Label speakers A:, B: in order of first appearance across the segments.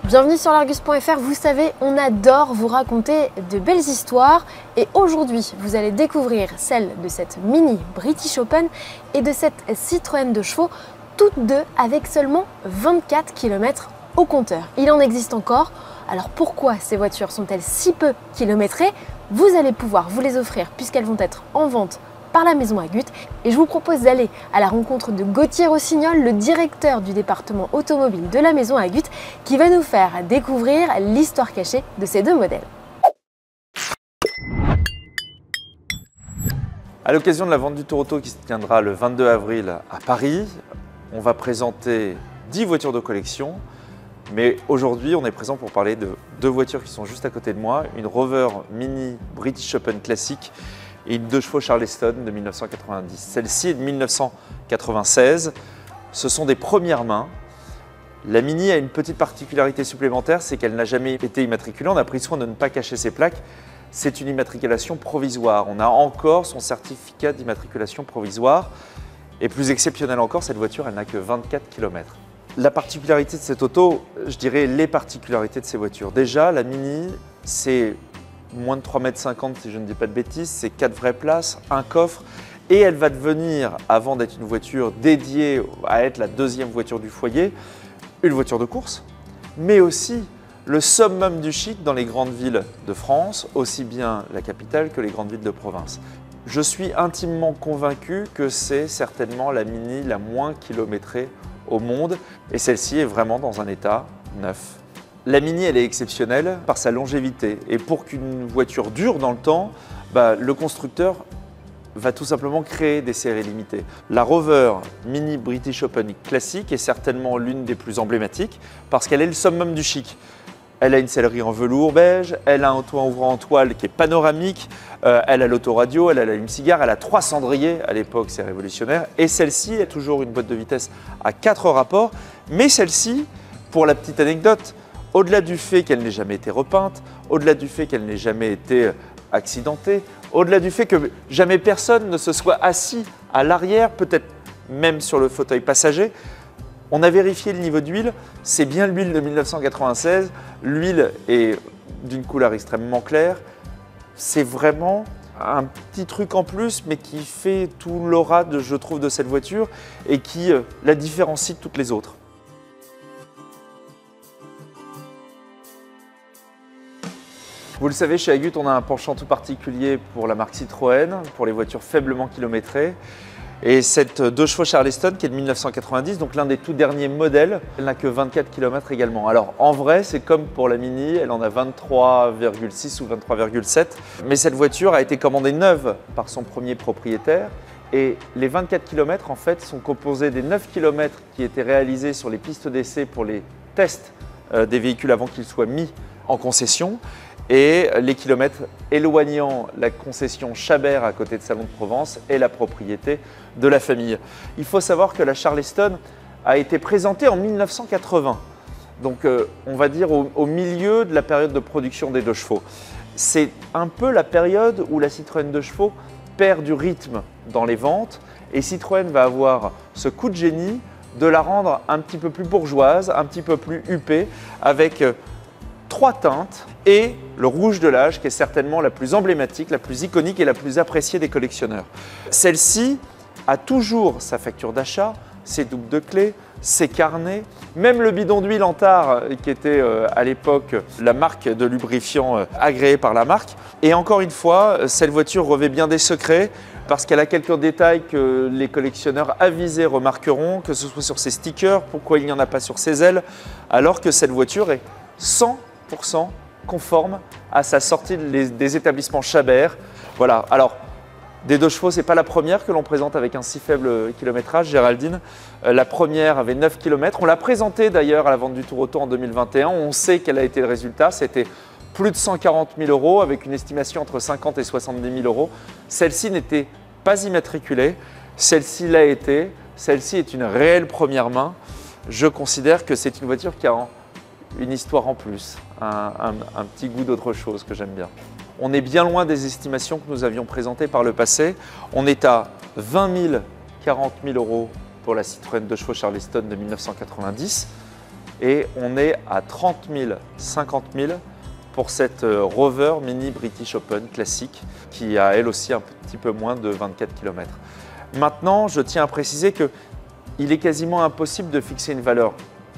A: Bienvenue sur l'Argus.fr, vous savez, on adore vous raconter de belles histoires et aujourd'hui, vous allez découvrir celle de cette Mini British Open et de cette Citroën 2 chevaux, toutes deux avec seulement 24 km au compteur. Il en existe encore, alors pourquoi ces voitures sont-elles si peu kilométrées? Vous allez pouvoir vous les offrir puisqu'elles vont être en vente par la maison Agut et je vous propose d'aller à la rencontre de Gauthier Rossignol, le directeur du département automobile de la maison Agut, qui va nous faire découvrir l'histoire cachée de ces deux modèles.
B: À l'occasion de la vente du Tour Auto qui se tiendra le 22 avril à Paris, on va présenter 10 voitures de collection. Mais aujourd'hui, on est présent pour parler de deux voitures qui sont juste à côté de moi, une Rover Mini British Open classique et une 2 chevaux Charleston de 1990. Celle-ci est de 1996. Ce sont des premières mains. La Mini a une petite particularité supplémentaire, c'est qu'elle n'a jamais été immatriculée. On a pris soin de ne pas cacher ses plaques. C'est une immatriculation provisoire. On a encore son certificat d'immatriculation provisoire. Et plus exceptionnel encore, cette voiture, elle n'a que 24 km. La particularité de cette auto, je dirais les particularités de ces voitures. Déjà, la Mini, c'est moins de 3,50 m si je ne dis pas de bêtises, c'est 4 vraies places, un coffre et elle va devenir, avant d'être une voiture dédiée à être la deuxième voiture du foyer, une voiture de course, mais aussi le summum du chic dans les grandes villes de France, aussi bien la capitale que les grandes villes de province. Je suis intimement convaincu que c'est certainement la Mini la moins kilométrée au monde et celle-ci est vraiment dans un état neuf. La Mini, elle est exceptionnelle par sa longévité et pour qu'une voiture dure dans le temps, le constructeur va tout simplement créer des séries limitées. La Rover Mini British Open classique est certainement l'une des plus emblématiques parce qu'elle est le summum du chic. Elle a une sellerie en velours beige, elle a un toit ouvrant en toile qui est panoramique, elle a l'autoradio, elle a l'allume-cigare, elle a 3 cendriers, à l'époque c'est révolutionnaire, et celle-ci a toujours une boîte de vitesse à 4 rapports, mais celle-ci, pour la petite anecdote, au-delà du fait qu'elle n'ait jamais été repeinte, au-delà du fait qu'elle n'ait jamais été accidentée, au-delà du fait que jamais personne ne se soit assis à l'arrière, peut-être même sur le fauteuil passager, on a vérifié le niveau d'huile, c'est bien l'huile de 1996, l'huile est d'une couleur extrêmement claire, c'est vraiment un petit truc en plus mais qui fait tout l'aura, je trouve, de cette voiture et qui la différencie de toutes les autres. Vous le savez, chez Agut, on a un penchant tout particulier pour la marque Citroën, pour les voitures faiblement kilométrées. Et cette 2 chevaux Charleston qui est de 1990, donc l'un des tout derniers modèles, elle n'a que 24 km également. Alors en vrai, c'est comme pour la Mini, elle en a 23,6 ou 23,7. Mais cette voiture a été commandée neuve par son premier propriétaire. Et les 24 km en fait sont composés des 9 km qui étaient réalisés sur les pistes d'essai pour les tests des véhicules avant qu'ils soient mis en concession. Et les kilomètres éloignant la concession Chabert à côté de Salon de Provence et la propriété de la famille. Il faut savoir que la Charleston a été présentée en 1980, donc on va dire au milieu de la période de production des 2 chevaux. C'est un peu la période où la Citroën 2 chevaux perd du rythme dans les ventes et Citroën va avoir ce coup de génie de la rendre un petit peu plus bourgeoise, un petit peu plus huppée avec 3 teintes et le rouge de l'âge qui est certainement la plus emblématique, la plus iconique et la plus appréciée des collectionneurs. Celle-ci a toujours sa facture d'achat, ses doubles de clés, ses carnets, même le bidon d'huile en tare qui était à l'époque la marque de lubrifiant agréée par la marque. Et encore une fois, cette voiture revêt bien des secrets parce qu'elle a quelques détails que les collectionneurs avisés remarqueront, que ce soit sur ses stickers, pourquoi il n'y en a pas sur ses ailes, alors que cette voiture est 100% conforme à sa sortie des établissements Chabert. Voilà, alors des 2 chevaux, ce n'est pas la première que l'on présente avec un si faible kilométrage, Géraldine. La première avait 9 km. On l'a présentée d'ailleurs à la vente du Tour Auto en 2021. On sait quel a été le résultat. C'était plus de 140 000 € avec une estimation entre 50 et 70 000 €. Celle-ci n'était pas immatriculée. Celle-ci l'a été. Celle-ci est une réelle première main. Je considère que c'est une voiture qui a une histoire en plus, un petit goût d'autre chose que j'aime bien. On est bien loin des estimations que nous avions présentées par le passé. On est à 20 000, 40 000 € pour la Citroën 2 chevaux Charleston de 1990. et on est à 30 000, 50 000 pour cette Rover Mini British Open classique qui a elle aussi un petit peu moins de 24 km. Maintenant, je tiens à préciser qu'il est quasiment impossible de fixer une valeur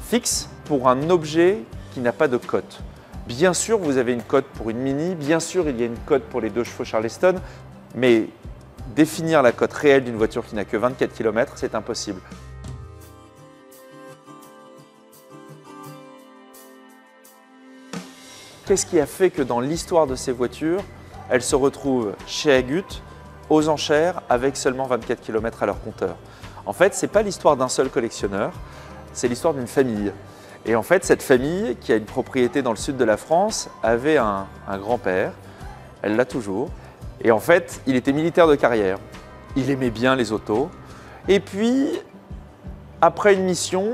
B: fixe pour un objet qui n'a pas de cote. Bien sûr, vous avez une cote pour une Mini, bien sûr, il y a une cote pour les 2 chevaux Charleston, mais définir la cote réelle d'une voiture qui n'a que 24 km, c'est impossible. Qu'est-ce qui a fait que dans l'histoire de ces voitures, elles se retrouvent chez Agut aux enchères avec seulement 24 km à leur compteur? En fait, ce n'est pas l'histoire d'un seul collectionneur, c'est l'histoire d'une famille. Et en fait, cette famille, qui a une propriété dans le sud de la France, avait un grand-père, elle l'a toujours, et en fait, il était militaire de carrière. Il aimait bien les autos. Et puis, après une mission,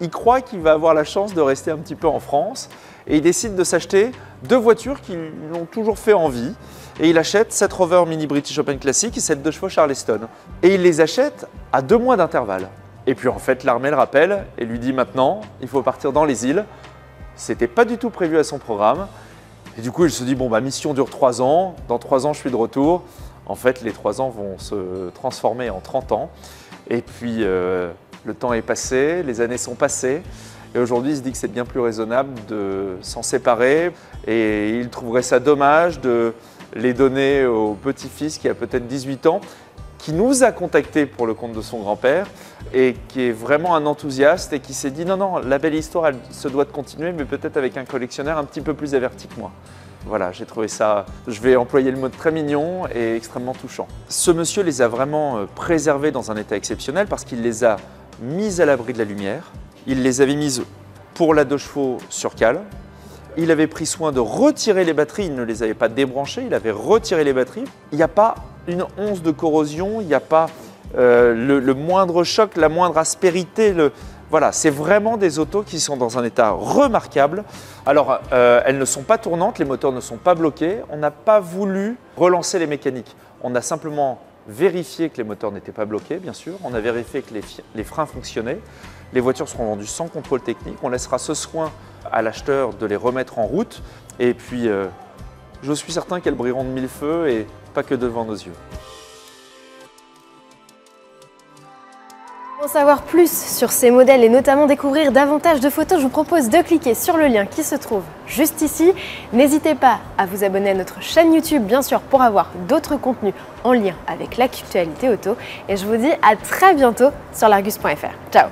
B: il croit qu'il va avoir la chance de rester un petit peu en France, et il décide de s'acheter 2 voitures qui l'ont toujours fait envie. Et il achète cette Rover Mini British Open classique et cette 2 chevaux Charleston. Et il les achète à 2 mois d'intervalle. Et puis en fait, l'armée le rappelle et lui dit maintenant, il faut partir dans les îles. C'était pas du tout prévu à son programme. Et du coup, il se dit, bon, mission dure 3 ans. Dans 3 ans, je suis de retour. En fait, les 3 ans vont se transformer en 30 ans. Et puis, le temps est passé, les années sont passées. Et aujourd'hui, il se dit que c'est bien plus raisonnable de s'en séparer. Et il trouverait ça dommage de les donner au petit-fils qui a peut-être 18 ans, qui nous a contactés pour le compte de son grand-père et qui est vraiment un enthousiaste et qui s'est dit non, non, la belle histoire, elle se doit de continuer, mais peut-être avec un collectionneur un petit peu plus averti que moi. Voilà, j'ai trouvé ça, je vais employer le mot très mignon et extrêmement touchant. Ce monsieur les a vraiment préservés dans un état exceptionnel parce qu'il les a mises à l'abri de la lumière. Il les avait mises pour la 2 chevaux sur cale. Il avait pris soin de retirer les batteries, il ne les avait pas débranchées, il avait retiré les batteries. Il n'y a pas une once de corrosion, il n'y a pas le moindre choc, la moindre aspérité. Voilà, c'est vraiment des autos qui sont dans un état remarquable. Alors, elles ne sont pas tournantes, les moteurs ne sont pas bloqués. On n'a pas voulu relancer les mécaniques. On a simplement vérifié que les moteurs n'étaient pas bloqués, bien sûr. On a vérifié que les freins fonctionnaient. Les voitures seront vendues sans contrôle technique. On laissera ce soin à l'acheteur de les remettre en route. Et puis, je suis certain qu'elles brilleront de 1000 feux et pas que devant nos yeux.
A: Pour en savoir plus sur ces modèles et notamment découvrir davantage de photos, je vous propose de cliquer sur le lien qui se trouve juste ici. N'hésitez pas à vous abonner à notre chaîne YouTube, bien sûr, pour avoir d'autres contenus en lien avec l'actualité auto. Et je vous dis à très bientôt sur l'Argus.fr. Ciao!